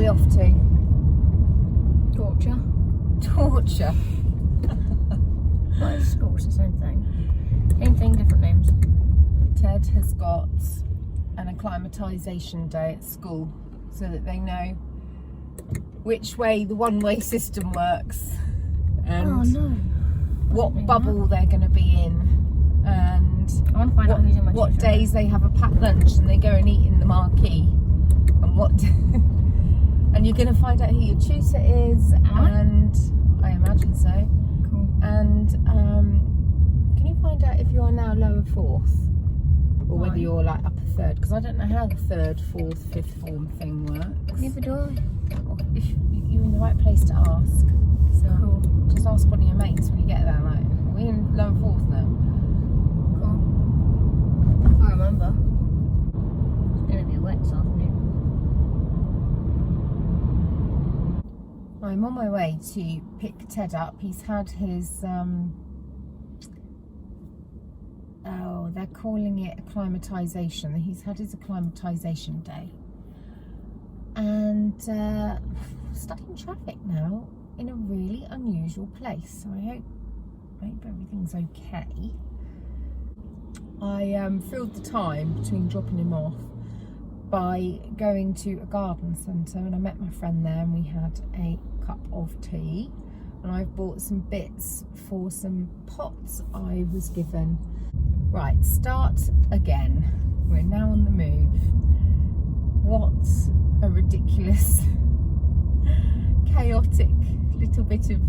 we off to? Torture. Torture. Well, it's school, it's the same thing. Same thing, different names. Ted has got an acclimatisation day at school so that they know which way the one-way system works and what bubble they're going to be in, and I want to find out who's in my what tutor. days they have a packed lunch and they go and eat in the marquee, and what and you're going to find out who your tutor is. And I imagine so. Cool. And can you find out if you're now lower fourth or whether you're like upper third, because I don't know how the third, fourth, fifth form thing works. Neither do I. If you're in the right place to ask, so Cool. just ask one of your mates when you get there, like, are we in lower fourth now? Cool. I remember. It's going to be wet this afternoon. I'm on my way to pick Ted up. He's had his they're calling it acclimatisation. He's had his acclimatisation day, and stuck in traffic now in a really unusual place. So I hope everything's okay. I filled the time between dropping him off by going to a garden centre, and I met my friend there and we had a cup of tea, and I've bought some bits for some pots I was given. Right, start again. We're now on the move. What a ridiculous, chaotic little bit of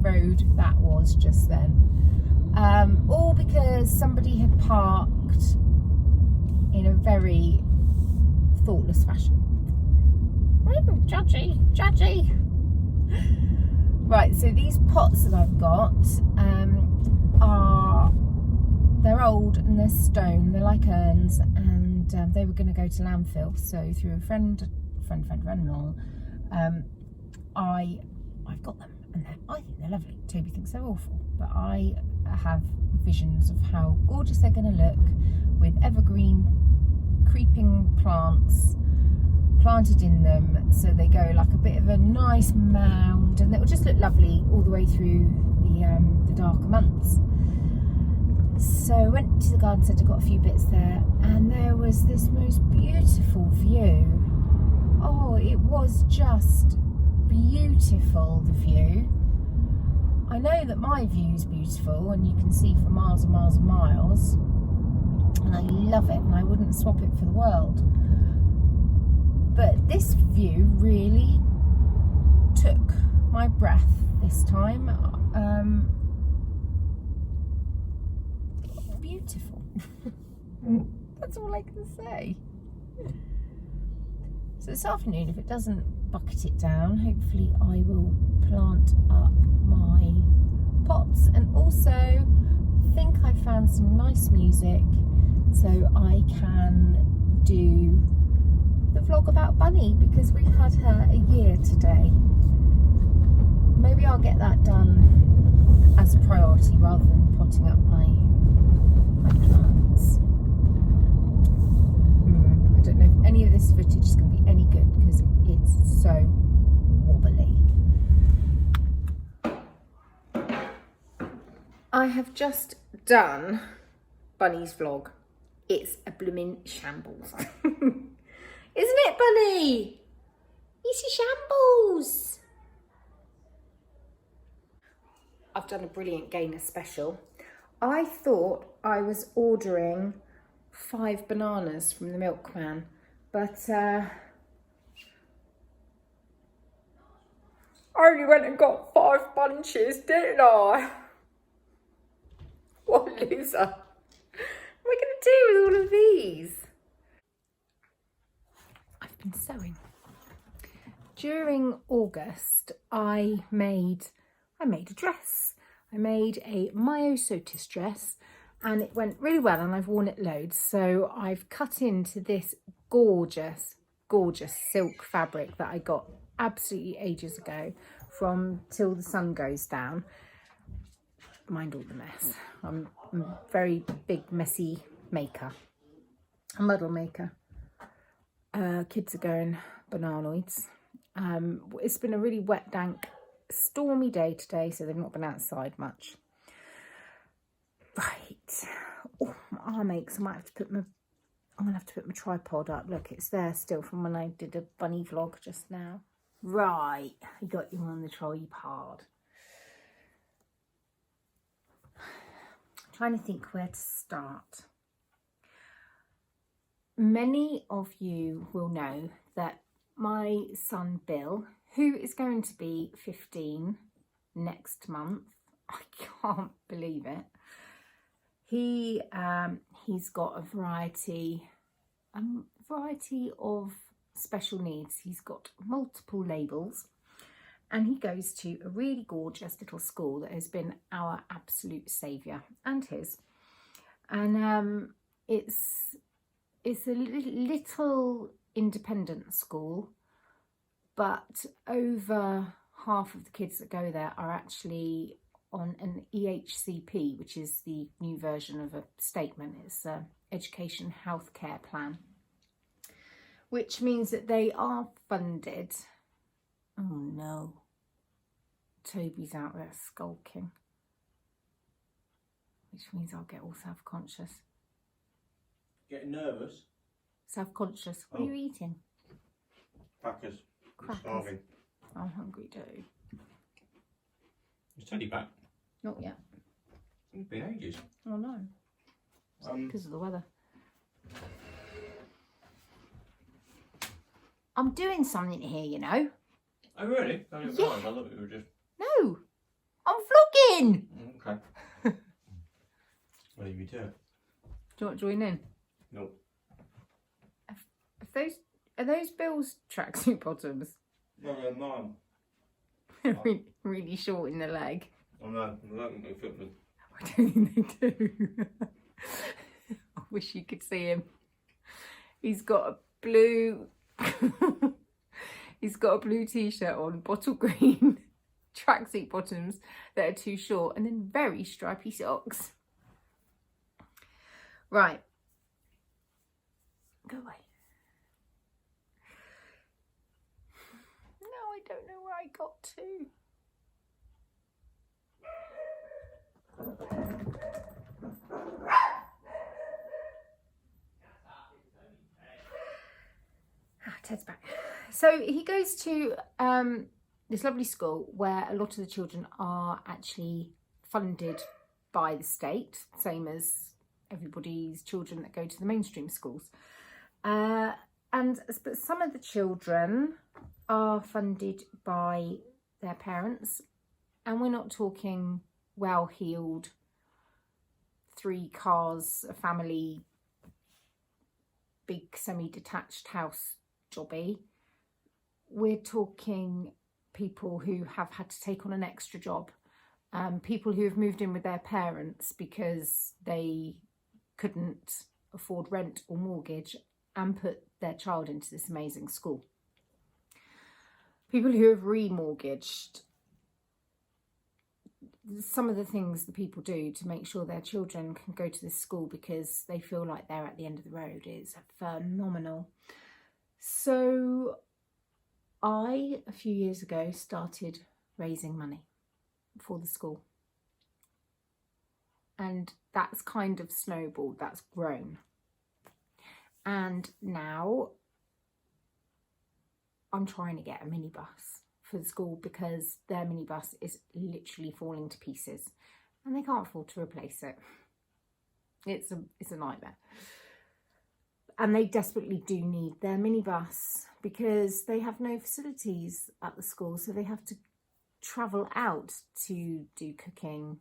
road that was just then. All because somebody had parked in a very thoughtless fashion. Judgy. Right, so these pots that I've got they're old and they're stone. They're like urns, and they were going to go to landfill. So through a friend-in-law, I've got them, and I think they're lovely. Toby thinks they're awful, but I have visions of how gorgeous they're going to look with evergreen creeping plants planted in them, so they go like a bit of a nice mound, and it will just look lovely all the way through the darker months. So I went to the garden centre, got a few bits there, and there was this most beautiful view. Oh, it was just beautiful, the view. I know that my view is beautiful and you can see for miles and miles and miles, and I love it and I wouldn't swap it for the world. But this view really took my breath this time. Beautiful. That's all I can say. So this afternoon, if it doesn't bucket it down, hopefully I will plant up my pots, and also I think I found some nice music so I can do the vlog about Bunny, because we've had her a year today. Maybe I'll get that done as a priority rather than potting up my plants. I don't know if any of this footage is going to be any good because it's so wobbly. I have just done Bunny's vlog. It's a blooming shambles. Isn't it, Bunny? It's a shambles. I've done a brilliant gainer special. I thought I was ordering 5 bananas from the milkman, but I only went and got 5 bunches, didn't I? What a loser. What am I going to do with all of these? I've been sewing. During August, I made a dress. I made a myosotis dress, and it went really well, and I've worn it loads. So I've cut into this gorgeous silk fabric that I got absolutely ages ago from Till the Sun Goes Down. Mind all the mess. I'm a very big messy maker, a muddle maker. Kids are going bananoids. It's been a really wet, dank, stormy day today, so they've not been outside much. Right. Oh, my arm aches. I'm gonna have to put my tripod up. Look, it's there still from when I did a bunny vlog just now. Right, I got you on the tripod. I'm trying to think where to start. Many of you will know that my son Bill, who is going to be 15 next month, I can't believe it. He's got a variety of special needs. He's got multiple labels, and he goes to a really gorgeous little school that has been our absolute saviour and his. And it's a little independent school, but over half of the kids that go there are actually on an EHCP, which is the new version of a statement. It's an education healthcare plan, which means that they are funded. Oh no, Toby's out there skulking, which means I'll get all self-conscious. Getting nervous? Self-conscious. What are you eating? Crackers. Crackers. I'm starving. I'm hungry too. Is Teddy back? Not yet. It's been ages. Oh no. Because of the weather. I'm doing something here, you know. Oh really? I didn't realise. I thought you were just... No, I'm vlogging. Okay. What do you do? Do you want to join in? No. Are those Bill's tracksuit bottoms? No, they're mine. Really short in the leg. Oh no, I don't think they fit me. I don't think they do. I wish you could see him. He's got a blue he's got a blue t-shirt on, bottle green tracksuit bottoms that are too short, and then very stripy socks. Right. Go away. No, I don't know where I got to. Ted's back. So he goes to this lovely school where a lot of the children are actually funded by the state, same as everybody's children that go to the mainstream schools. But some of the children are funded by their parents, and we're not talking well-heeled, 3 cars, a family, big semi-detached house jobby. We're talking people who have had to take on an extra job, people who have moved in with their parents because they couldn't afford rent or mortgage and put their child into this amazing school. People who have remortgaged. Some of the things that people do to make sure their children can go to this school because they feel like they're at the end of the road is phenomenal. So I, a few years ago, started raising money for the school. And that's kind of snowballed, that's grown. And now I'm trying to get a minibus for the school because their minibus is literally falling to pieces and they can't afford to replace it. It's a nightmare. And they desperately do need their minibus because they have no facilities at the school, so they have to travel out to do cooking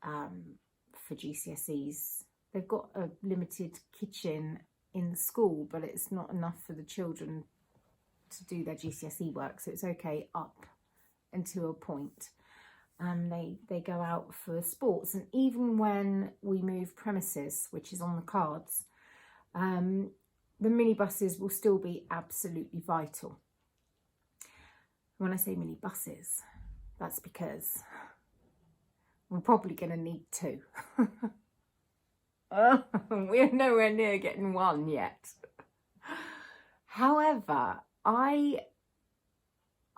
for GCSEs. They've got a limited kitchen in the school, but it's not enough for the children to do their GCSE work, so it's okay up until a point. And they go out for sports, and even when we move premises, which is on the cards, the minibuses will still be absolutely vital. When I say minibuses, that's because we're probably going to need 2. We're nowhere near getting 1 yet. However, I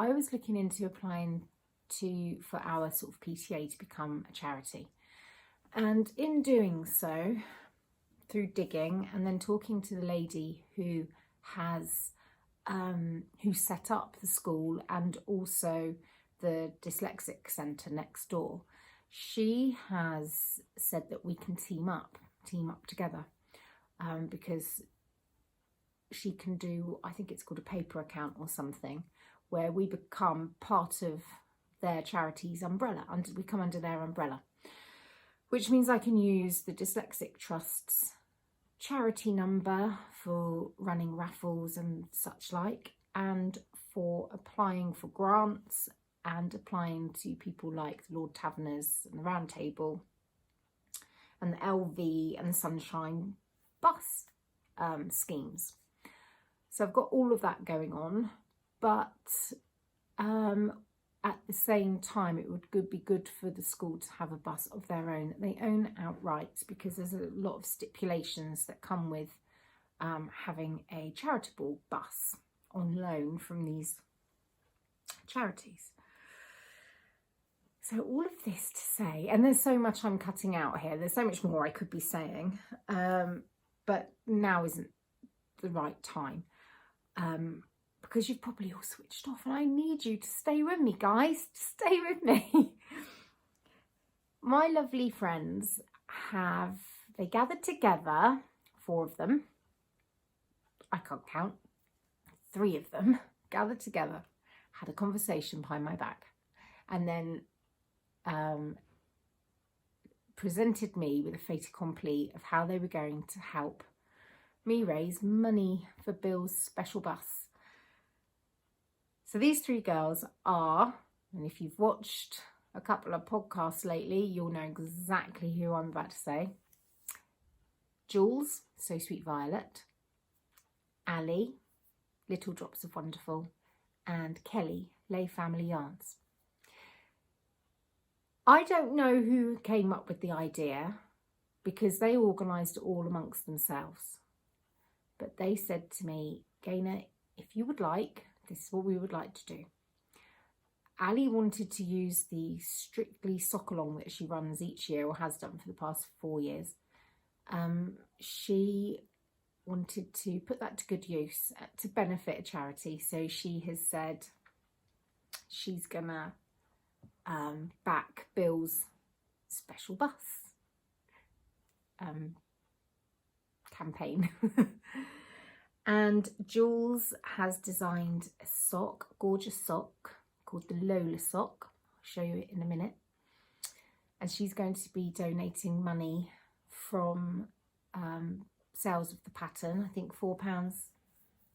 I was looking into applying for our sort of PTA to become a charity. And in doing so, through digging and then talking to the lady who has who set up the school and also the dyslexic centre next door, she has said that we can team up together, because she can do, I think it's called a paper account or something, where we become part of their charity's umbrella, we come under their umbrella, which means I can use the Dyslexic Trust's charity number for running raffles and such like, and for applying for grants and applying to people like the Lord Taverners and the Round Table and the LV and the Sunshine bus schemes. So I've got all of that going on, but at the same time it would be good for the school to have a bus of their own that they own outright, because there's a lot of stipulations that come with having a charitable bus on loan from these charities. So all of this to say, and there's so much I'm cutting out here, there's so much more I could be saying, but now isn't the right time, because you've probably all switched off, and I need you to stay with me, guys. Stay with me. My lovely friends they gathered together, 4 of them, I can't count, 3 of them gathered together, had a conversation behind my back, and then presented me with a fait accompli of how they were going to help me raise money for Bill's special bus. So these 3 girls are, and if you've watched a couple of podcasts lately, you'll know exactly who I'm about to say. Jules, So Sweet Violet, Ali, Little Drops of Wonderful, and Kelly, Lay Family Yarns. I don't know who came up with the idea, because they organised it all amongst themselves. But they said to me, Gaynor, if you would like, this is what we would like to do. Ali wanted to use the Strictly Sock-Along that she runs each year, or has done for the past 4 years. She wanted to put that to good use to benefit a charity. So she has said she's gonna back Bill's special bus campaign. And Jules has designed a sock, a gorgeous sock called the Lola sock. I'll show you it in a minute. And she's going to be donating money from sales of the pattern. I think £4,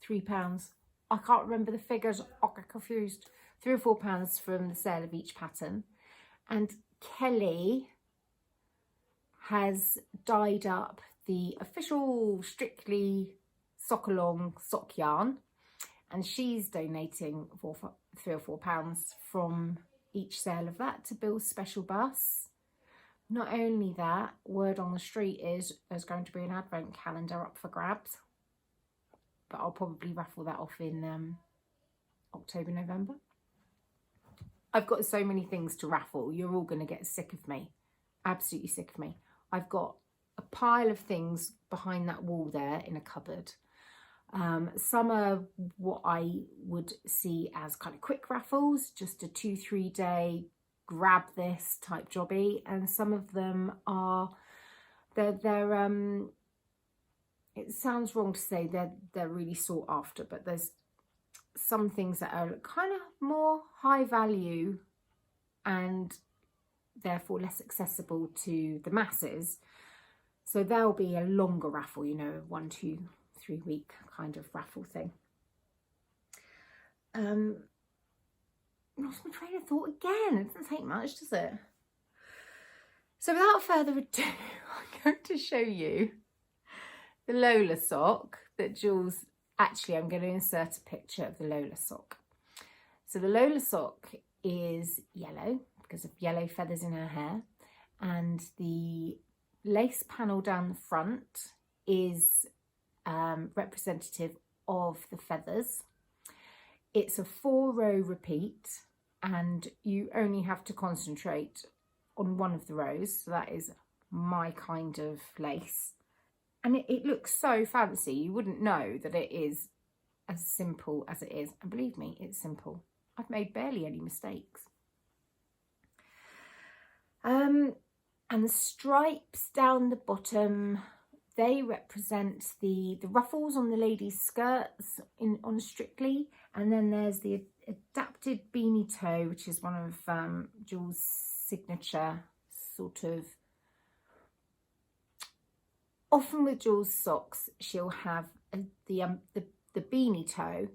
£3. I can't remember the figures. I get confused. £3 or £4 from the sale of each pattern. And Kelly has dyed up the official Strictly Sock-Along sock yarn, and she's donating £3 or £4 from each sale of that to Bill's special bus. Not only that, word on the street is there's going to be an advent calendar up for grabs, but I'll probably raffle that off in October, November. I've got so many things to raffle, you're all going to get sick of me, absolutely sick of me. I've got a pile of things behind that wall there in a cupboard. Some are what I would see as kind of quick raffles, just a 2-3 day grab this type jobby, and some of them are they're it sounds wrong to say they're really sought after, but there's some things that are kind of more high value and therefore less accessible to the masses. So there'll be a longer raffle, you know, 1, 2, 3 week kind of raffle thing. Lost my train of thought again. It doesn't take much, does it? So without further ado, I'm going to show you the Lola sock that Jules, actually I'm going to insert a picture of the Lola sock. So the Lola sock is yellow because of yellow feathers in her hair, and the lace panel down the front is representative of the feathers. It's a 4-row repeat, and you only have to concentrate on one of the rows. So that is my kind of lace. And it looks so fancy. You wouldn't know that it is as simple as it is. And believe me, it's simple. I've made barely any mistakes. And the stripes down the bottom, they represent the ruffles on the ladies' skirts on Strictly. And then there's the adapted beanie toe, which is one of Jules' signature sort of. Often with Jules' socks, she'll have the beanie toe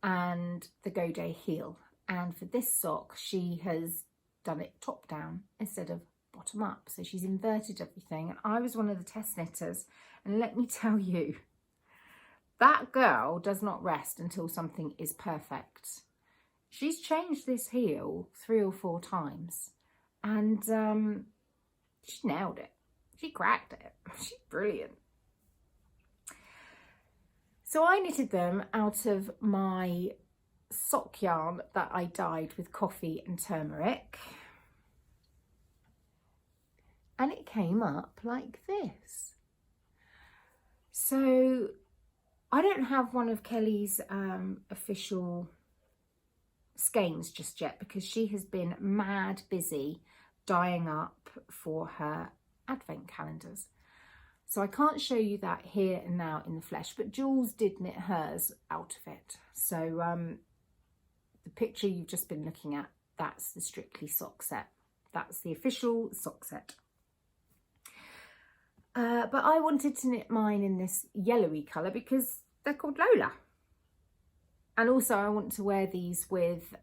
and the Godet heel. And for this sock, she has done it top down instead of bottom up. So she's inverted everything. And I was one of the test knitters. And let me tell you, that girl does not rest until something is perfect. She's changed this heel 3 or 4 times. And she nailed it. She cracked it. She's brilliant. So I knitted them out of my sock yarn that I dyed with coffee and turmeric. And it came up like this. So I don't have one of Kelly's official skeins just yet, because she has been mad busy dyeing up for her advent calendars. So I can't show you that here and now in the flesh, but Jules did knit hers out of it. So the picture you've just been looking at, that's the Strictly sock set. That's the official sock set. But I wanted to knit mine in this yellowy colour because they're called Lola. And also I want to wear these with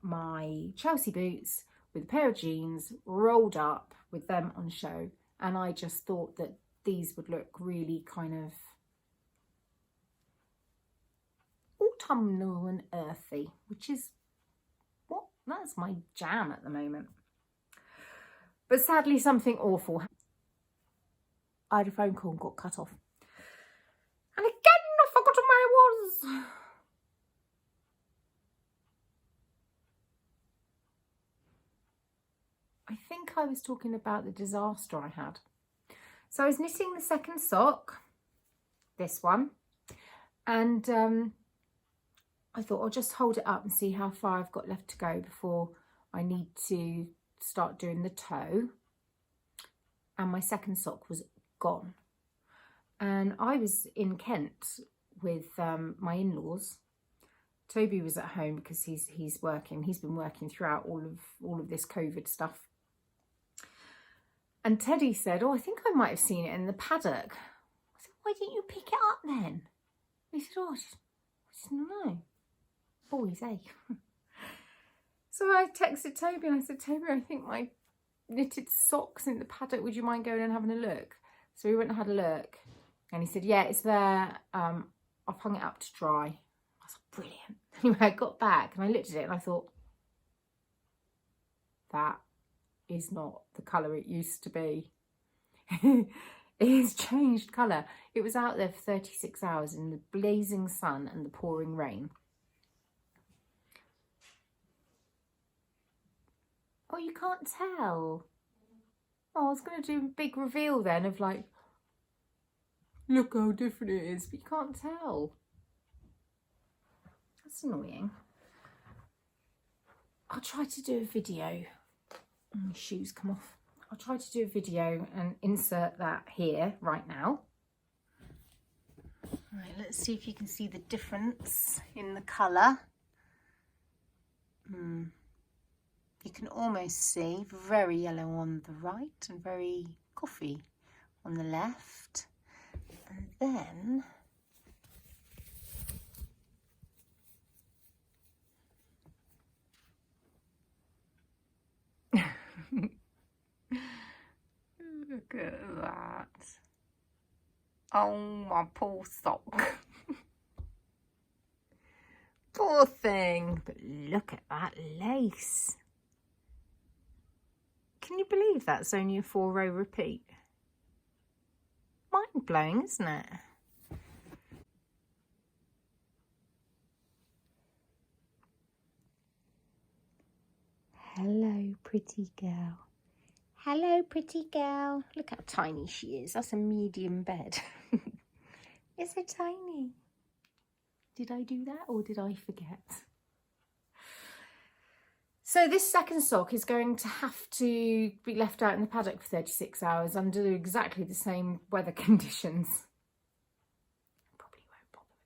my Chelsea boots, with a pair of jeans, rolled up with them on show. And I just thought that these would look really kind of autumnal and earthy, which is that's my jam at the moment. But sadly, something awful happened. I had a phone call and got cut off. And again, I forgot where I was. I think I was talking about the disaster I had. So I was knitting the second sock, this one, and I thought I'll just hold it up and see how far I've got left to go before I need to start doing the toe. And my second sock was gone. And I was in Kent with my in-laws. Toby was at home because he's working. He's been working throughout all of this COVID stuff. And Teddy said, "Oh, I think I might have seen it in the paddock." I said, "Why didn't you pick it up then?" He said, "Oh, I just don't know. Boys, eh?" So I texted Toby and I said, "Toby, I think my knitted socks in the paddock. Would you mind going and having a look?" So we went and had a look. And he said, "Yeah, it's there. I've hung it up to dry." I was like, brilliant. Anyway, I got back and I looked at it and I thought, that is not the colour it used to be. It has changed colour. It was out there for 36 hours in the blazing sun and the pouring rain. Oh, you can't tell. Oh, I was going to do a big reveal then of like, look how different it is, but you can't tell. That's annoying. I'll try to do a video. My shoes come off. I'll try to do a video and insert that here right now. Right, let's see if you can see the difference in the colour. You can almost see very yellow on the right and very coffee on the left. And then look at that. Oh, my poor sock. Poor thing. But look at that lace. Can you believe that's only a 4-row repeat? Mind blowing, isn't it? pretty girl. Hello, pretty girl. Look how tiny she is. That's a medium bed. It's so tiny. Did I do that or did I forget? So this second sock is going to have to be left out in the paddock for 36 hours under exactly the same weather conditions. Probably won't bother with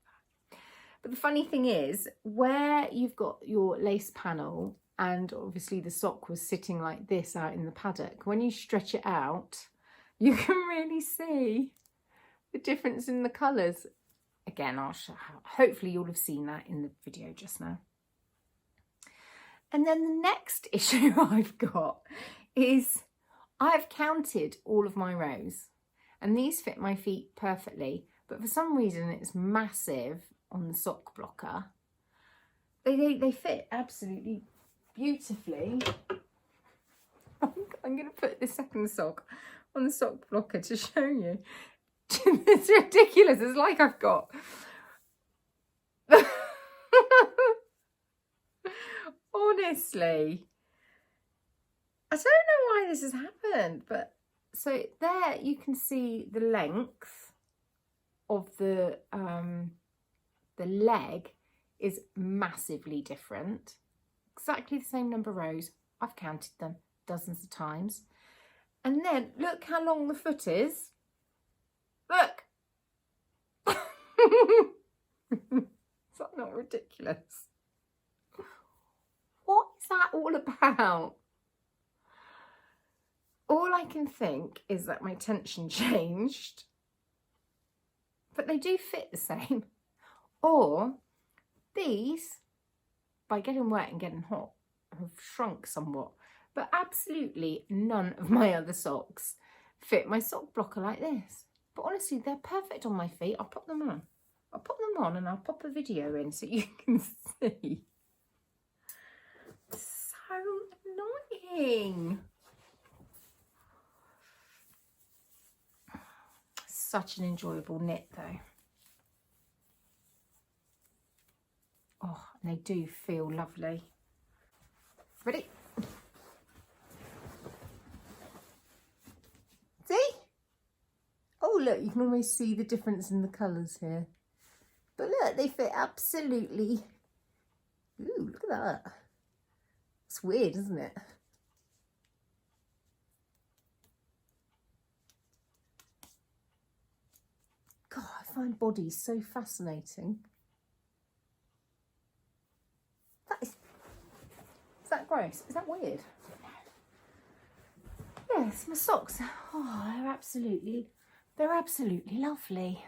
that. But the funny thing is, where you've got your lace panel and obviously the sock was sitting like this out in the paddock, when you stretch it out, you can really see the difference in the colours. Again, I'll show how. Hopefully you'll have seen that in the video just now. And then the next issue I've got is I've counted all of my rows and these fit my feet perfectly, but for some reason it's massive on the sock blocker. They fit absolutely beautifully. I'm going to put the second sock on the sock blocker to show you. It's ridiculous. It's like I've got... Honestly, I don't know why this has happened, but so there you can see the length of the leg is massively different. Exactly the same number of rows. I've counted them dozens of times. And then look how long the foot is. Look. Is that not ridiculous? What is that all about? All I can think is that my tension changed, but they do fit the same. Or these, by getting wet and getting hot, have shrunk somewhat, but absolutely none of my other socks fit my sock blocker like this. But honestly, they're perfect on my feet. I'll pop them on. I'll pop them on and I'll pop a video in so you can see. So annoying. Such an enjoyable knit though. Oh, and they do feel lovely. Ready? See? Oh look, you can almost see the difference in the colours here. But look, they fit absolutely... Ooh, look at that. It's weird, isn't it? God, I find bodies so fascinating. Is that gross? Is that weird? Yes, my socks. Oh, they're absolutely lovely.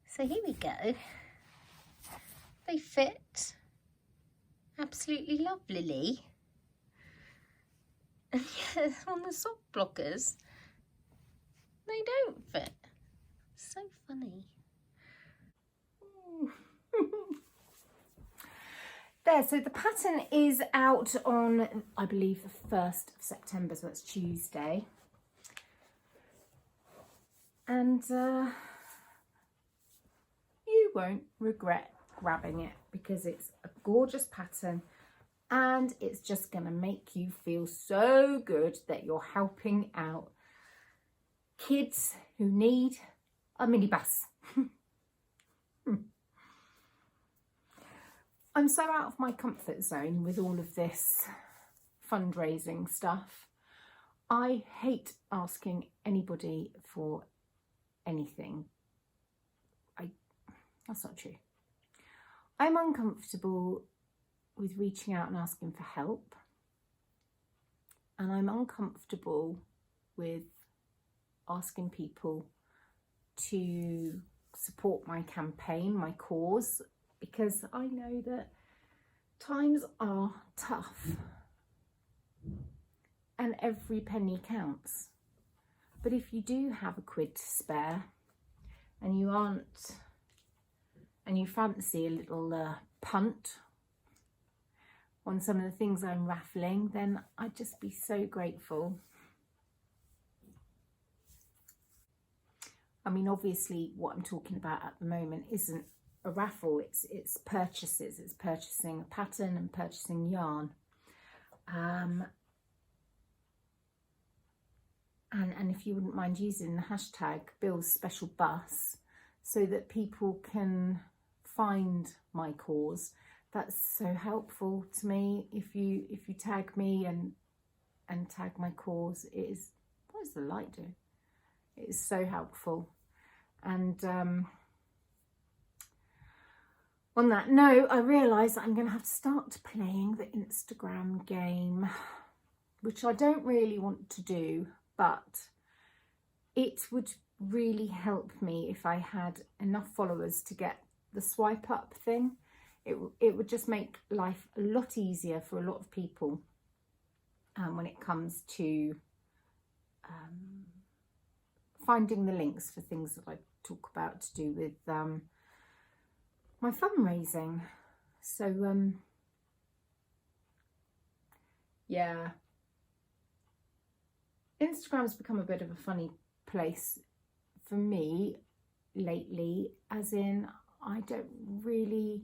So here we go. They fit absolutely lovely. And yeah, on the sock blockers, they don't fit. So funny. There, so the pattern is out on, I believe, the 1st of September, so that's Tuesday. And you won't regret grabbing it because it's a gorgeous pattern and it's just going to make you feel so good that you're helping out kids who need a minibus. I'm so out of my comfort zone with all of this fundraising stuff. I hate asking anybody for anything. That's not true. I'm uncomfortable with reaching out and asking for help. And I'm uncomfortable with asking people to support my campaign, my cause, because I know that times are tough and every penny counts. But if you do have a quid to spare and you fancy a little punt on some of the things I'm raffling, then I'd just be so grateful. I mean, obviously what I'm talking about at the moment isn't a raffle. It's purchases. It's purchasing a pattern and purchasing yarn. And if you wouldn't mind using the hashtag Bill's Special Bus so that people can find my cause, that's so helpful to me. If you tag me and tag my cause, it is, what does the light do? It is so helpful. And on that note, I realise that I'm going to have to start playing the Instagram game, which I don't really want to do, but it would really help me if I had enough followers to get the swipe up thing. It would just make life a lot easier for a lot of people when it comes to finding the links for things that I talk about to do with my fundraising. So yeah, Instagram's become a bit of a funny place for me lately, as in I don't really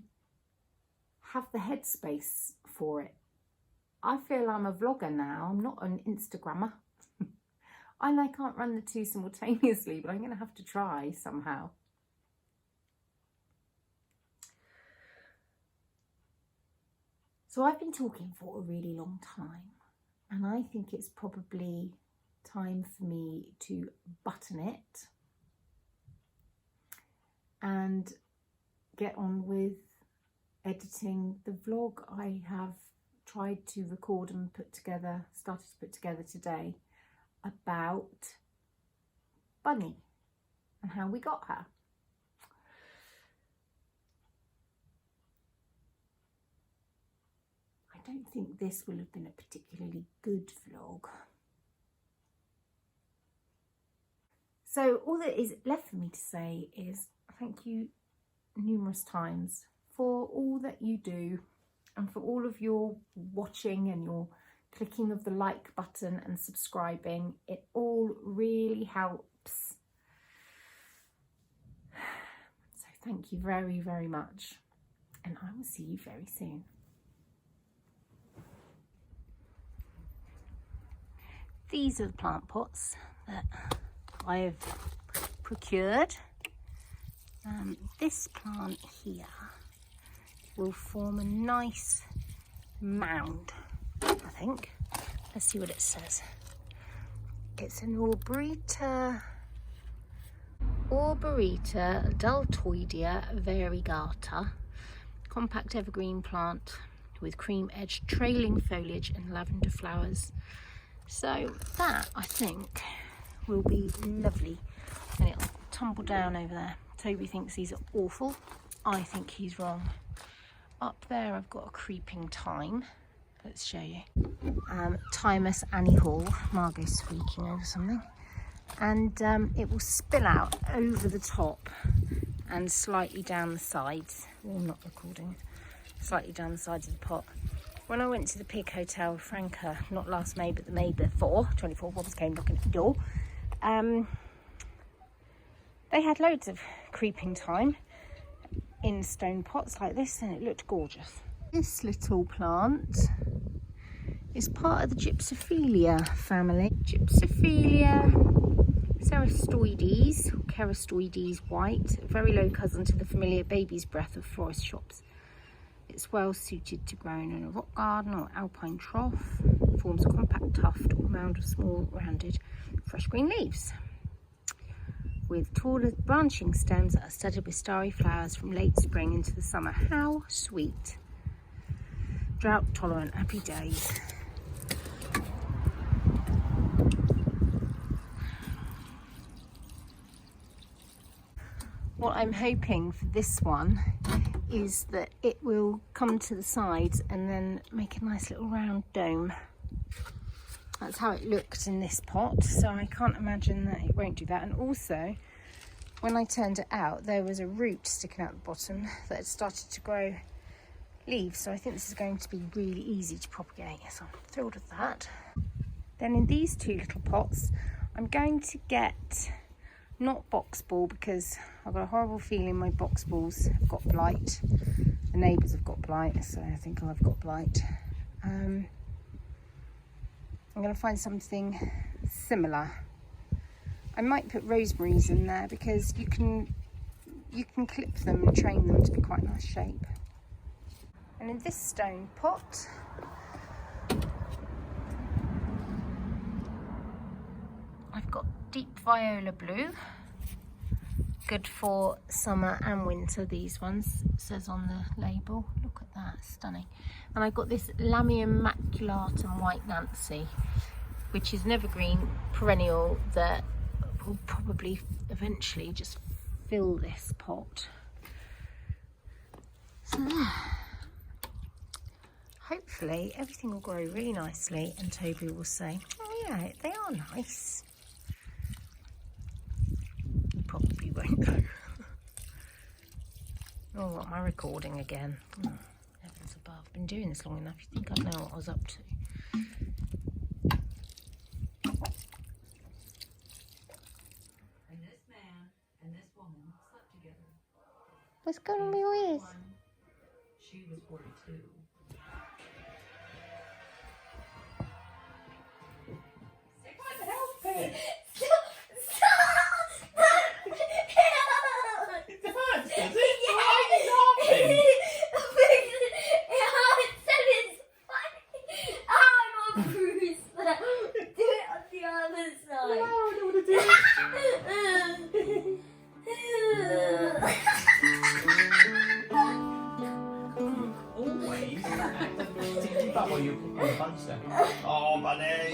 have the headspace for it. I feel I'm a vlogger now, I'm not an Instagrammer. And I can't run the two simultaneously, but I'm going to have to try somehow. So I've been talking for a really long time, and I think it's probably time for me to button it and get on with editing the vlog I have tried to record and started to put together today about Bunny and how we got her. I don't think this will have been a particularly good vlog. So all that is left for me to say is thank you numerous times for all that you do and for all of your watching and your clicking of the like button and subscribing. It all really helps. So thank you very, very much. And I will see you very soon. These are the plant pots that I've procured. This plant here will form a nice mound, I think. Let's see what it says. It's an Arboreta Deltoidea variegata, compact evergreen plant with cream edge trailing foliage and lavender flowers. So that, I think, will be lovely, and it'll tumble down over there. Toby thinks these are awful. I think he's wrong. Up there I've got a creeping thyme. Let's show you. Thymus Annie Hall. Margot's squeaking over something. And it will spill out over the top and slightly down the sides. Oh, I'm not recording. Slightly down the sides of the pot. When I went to the Pig Hotel with Franca, not last May, but the May before, 24 Bobs came knocking at the door, they had loads of creeping thyme in stone pots like this, and it looked gorgeous. This little plant is part of the Gypsophilia family. Gypsophilia Cerastoides, Cerastoides white, a very low cousin to the familiar baby's breath of florist shops. It's well suited to growing in a rock garden or alpine trough. It forms a compact tuft or mound of small, rounded, fresh green leaves, with taller branching stems that are studded with starry flowers from late spring into the summer. How sweet. Drought tolerant, happy days. What I'm hoping for this one is that it will come to the sides and then make a nice little round dome. That's how it looked in this pot, so I can't imagine that it won't do that. And also, when I turned it out, there was a root sticking out the bottom that had started to grow leaves, so I think this is going to be really easy to propagate, so I'm thrilled with that. Then in these two little pots, I'm going to get not box ball, because I've got a horrible feeling my box balls have got blight. The neighbours have got blight, so I think I've got blight. I'm going to find something similar. I might put rosemaries in there because you can clip them and train them to be quite a nice shape. And in this stone pot, I've got deep viola blue, good for summer and winter. These ones, it says on the label. Look at that, stunning. And I've got this Lamium maculatum white Nancy, which is an evergreen perennial that will probably eventually just fill this pot. So there. Hopefully everything will grow really nicely and Toby will say, oh yeah, they are nice. He probably won't though. Oh, what am I recording again? Oh, heavens above. Been doing this long enough, you think I'd know what I was up to. And this man and this woman slept together. What's going on with your ears? She was 42. Always. Did you bubble your bunster? Oh, buddy.